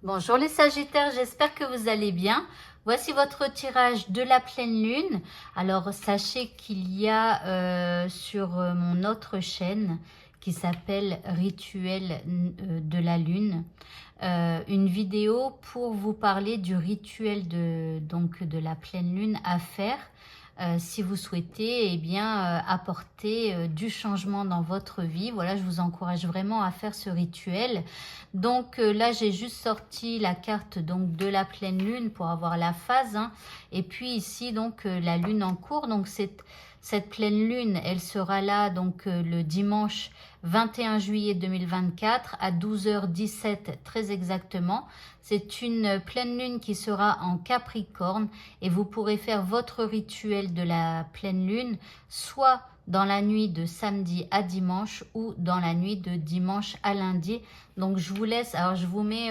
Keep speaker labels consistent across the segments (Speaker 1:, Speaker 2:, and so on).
Speaker 1: Bonjour les Sagittaires, j'espère que vous allez bien. Voici votre tirage de la pleine lune. Alors sachez qu'il y a sur mon autre chaîne qui s'appelle Rituel de la lune, une vidéo pour vous parler du rituel de la pleine lune à faire. Si vous souhaitez apporter du changement dans votre vie. Voilà, je vous encourage vraiment à faire ce rituel. Donc là, j'ai juste sorti la carte donc de la pleine lune pour avoir la phase. Et puis ici, donc la lune en cours. Donc cette pleine lune, elle sera là donc le dimanche 21 juillet 2024 à 12h17 très exactement. C'est une pleine lune qui sera en Capricorne et vous pourrez faire votre rituel de la pleine lune soit dans la nuit de samedi à dimanche ou dans la nuit de dimanche à lundi. Donc je vous laisse, alors je vous mets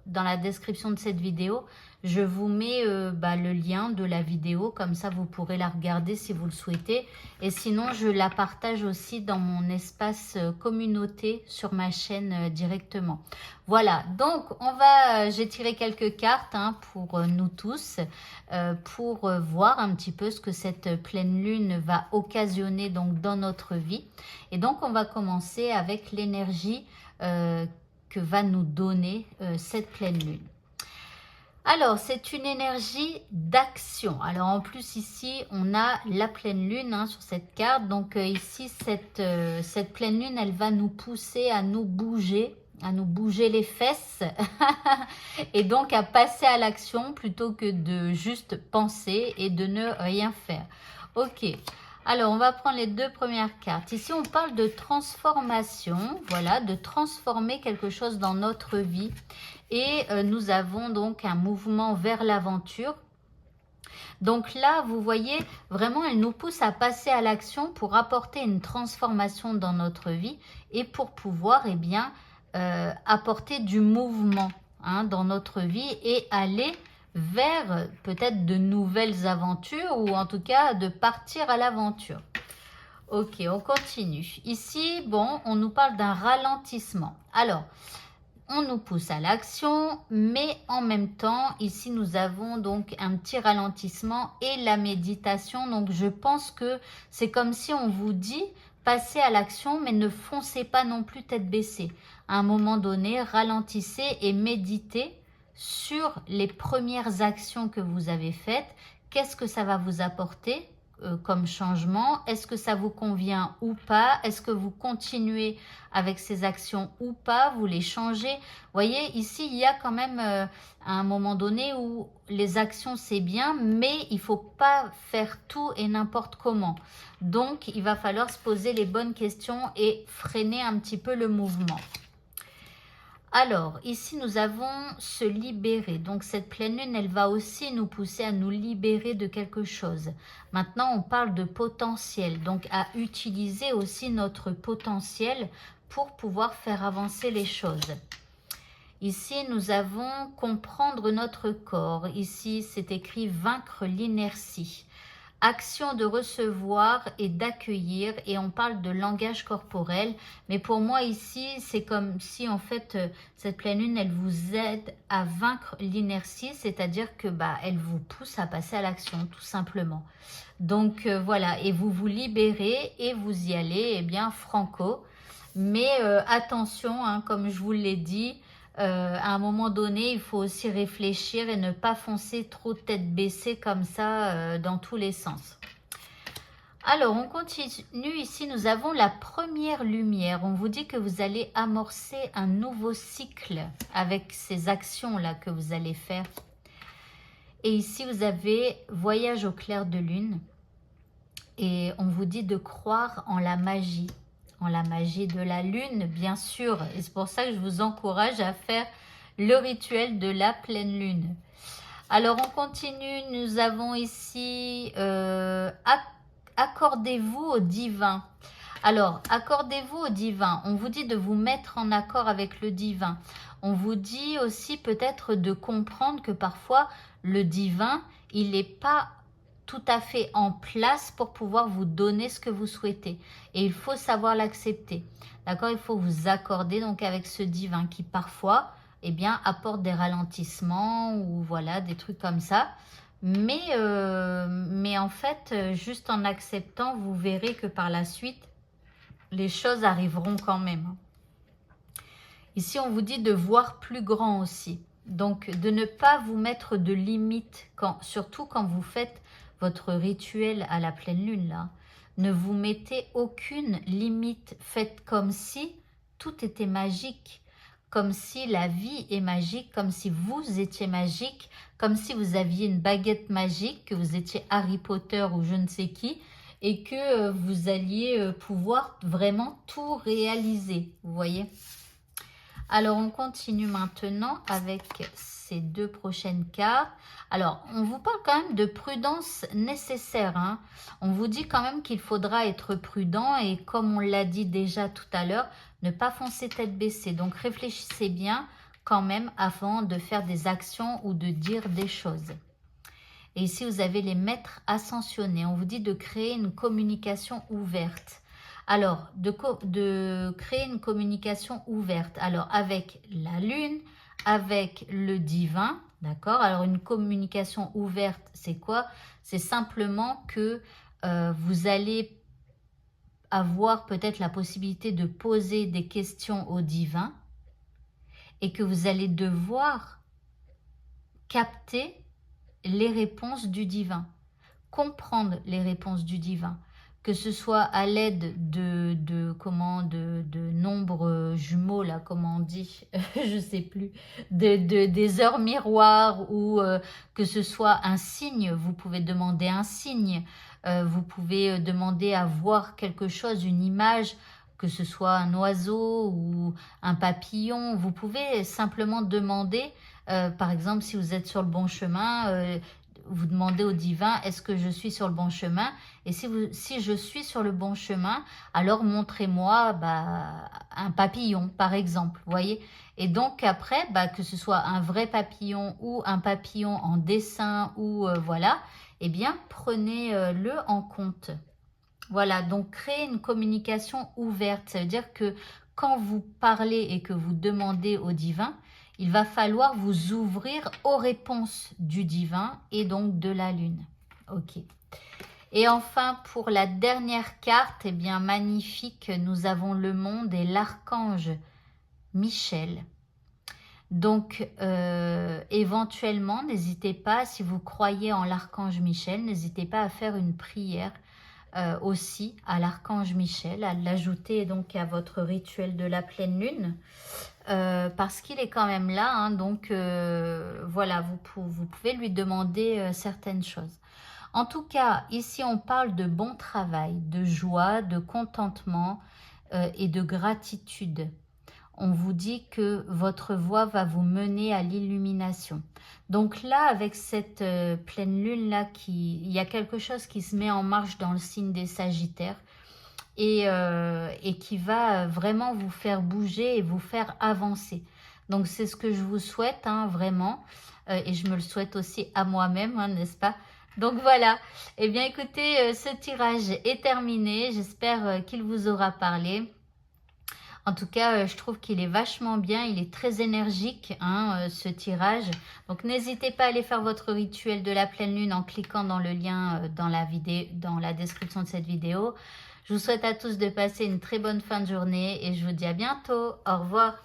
Speaker 1: dans la description de cette vidéo, je vous mets le lien de la vidéo, comme ça vous pourrez la regarder si vous le souhaitez. Et sinon je la partage aussi dans mon espace communauté sur ma chaîne directement. Voilà, donc j'ai tiré quelques cartes pour nous tous, pour voir un petit peu ce que cette pleine lune va occasionner donc dans notre vie. Et donc on va commencer avec l'énergie que va nous donner cette pleine lune. Alors, c'est une énergie d'action. Alors, en plus, ici, on a la pleine lune sur cette carte. Donc, ici, cette pleine lune, elle va nous pousser à nous bouger les fesses et donc à passer à l'action plutôt que de juste penser et de ne rien faire. Ok. Alors, on va prendre les deux premières cartes. Ici, on parle de transformation, voilà, de transformer quelque chose dans notre vie. Et nous avons donc un mouvement vers l'aventure. Donc là, vous voyez, vraiment, elle nous pousse à passer à l'action pour apporter une transformation dans notre vie et pour pouvoir, apporter du mouvement dans notre vie et aller vers peut-être de nouvelles aventures ou en tout cas de partir à l'aventure. Ok, on continue. Ici, bon, on nous parle d'un ralentissement. Alors, on nous pousse à l'action, mais en même temps, ici, nous avons donc un petit ralentissement et la méditation. Donc, je pense que c'est comme si on vous dit, passez à l'action, mais ne foncez pas non plus tête baissée. À un moment donné, ralentissez et méditez sur les premières actions que vous avez faites. Qu'est-ce que ça va vous apporter comme changement? Est-ce que ça vous convient ou pas? Est-ce que vous continuez avec ces actions ou pas? Vous les changez? Vous voyez, ici, il y a quand même un moment donné où les actions, c'est bien, mais il ne faut pas faire tout et n'importe comment. Donc, il va falloir se poser les bonnes questions et freiner un petit peu le mouvement. Alors, ici, nous avons se libérer. Donc, cette pleine lune, elle va aussi nous pousser à nous libérer de quelque chose. Maintenant, on parle de potentiel. Donc, à utiliser aussi notre potentiel pour pouvoir faire avancer les choses. Ici, nous avons comprendre notre corps. Ici, c'est écrit vaincre l'inertie. Action de recevoir et d'accueillir, et on parle de langage corporel, mais pour moi ici c'est comme si en fait cette pleine lune elle vous aide à vaincre l'inertie, c'est-à-dire que elle vous pousse à passer à l'action tout simplement. Donc voilà, et vous vous libérez et vous y allez franco, mais attention comme je vous l'ai dit, à un moment donné, il faut aussi réfléchir et ne pas foncer trop tête baissée comme ça dans tous les sens. Alors, on continue. Ici, nous avons la première lumière. On vous dit que vous allez amorcer un nouveau cycle avec ces actions-là que vous allez faire. Et ici, vous avez voyage au clair de lune. Et on vous dit de croire en la magie de la lune, bien sûr. Et c'est pour ça que je vous encourage à faire le rituel de la pleine lune. Alors, on continue. Nous avons ici accordez-vous au divin. Alors, accordez-vous au divin. On vous dit de vous mettre en accord avec le divin. On vous dit aussi peut-être de comprendre que parfois, le divin, il n'est pas tout à fait en place pour pouvoir vous donner ce que vous souhaitez. Et il faut savoir l'accepter. D'accord? Il faut vous accorder donc avec ce divin qui parfois eh bien, apporte des ralentissements ou voilà, des trucs comme ça. Mais en fait, juste en acceptant, vous verrez que par la suite, les choses arriveront quand même. Ici, on vous dit de voir plus grand aussi. Donc, de ne pas vous mettre de limites, surtout quand vous faites votre rituel à la pleine lune, là. Ne vous mettez aucune limite. Faites comme si tout était magique, comme si la vie est magique, comme si vous étiez magique, comme si vous aviez une baguette magique, que vous étiez Harry Potter ou je ne sais qui, et que vous alliez pouvoir vraiment tout réaliser, vous voyez. Alors, on continue maintenant avec ces deux prochaines cartes. Alors, on vous parle quand même de prudence nécessaire, hein. On vous dit quand même qu'il faudra être prudent et comme on l'a dit déjà tout à l'heure, ne pas foncer tête baissée. Donc, réfléchissez bien quand même avant de faire des actions ou de dire des choses. Et ici, vous avez les maîtres ascensionnés. On vous dit de créer une communication ouverte. Alors, de créer une communication ouverte. Alors, avec la lune, avec le divin, d'accord? Alors, une communication ouverte, c'est quoi? C'est simplement que vous allez avoir peut-être la possibilité de poser des questions au divin et que vous allez devoir capter les réponses du divin, comprendre les réponses du divin, que ce soit à l'aide de nombres jumeaux, là, comment on dit, je sais plus, des heures miroirs ou que ce soit un signe, vous pouvez demander un signe, vous pouvez demander à voir quelque chose, une image, que ce soit un oiseau ou un papillon, vous pouvez simplement demander, par exemple, si vous êtes sur le bon chemin, vous demandez au divin, est-ce que je suis sur le bon chemin? Et si je suis sur le bon chemin, alors montrez-moi un papillon, par exemple, vous voyez? Et donc après, que ce soit un vrai papillon ou un papillon en dessin ou voilà, eh bien, prenez-le en compte. Voilà, donc créer une communication ouverte, ça veut dire que quand vous parlez et que vous demandez au divin, il va falloir vous ouvrir aux réponses du divin et donc de la lune. Ok. Et enfin, pour la dernière carte, eh bien magnifique, nous avons le monde et l'archange Michel. Donc, éventuellement, n'hésitez pas, si vous croyez en l'archange Michel, n'hésitez pas à faire une prière aussi à l'archange Michel, à l'ajouter donc à votre rituel de la pleine lune, parce qu'il est quand même là, hein, donc voilà, vous pouvez lui demander certaines choses. En tout cas, ici on parle de bon travail, de joie, de contentement et de gratitude. On vous dit que votre voie va vous mener à l'illumination. Donc là, avec cette pleine lune-là, il y a quelque chose qui se met en marche dans le signe des Sagittaires et qui va vraiment vous faire bouger et vous faire avancer. Donc c'est ce que je vous souhaite, hein, vraiment, et je me le souhaite aussi à moi-même, hein, n'est-ce pas? Donc voilà, eh bien écoutez, ce tirage est terminé, j'espère qu'il vous aura parlé. En tout cas, je trouve qu'il est vachement bien, il est très énergique, hein, ce tirage. Donc n'hésitez pas à aller faire votre rituel de la pleine lune en cliquant dans le lien dans la description de cette vidéo. Je vous souhaite à tous de passer une très bonne fin de journée et je vous dis à bientôt. Au revoir.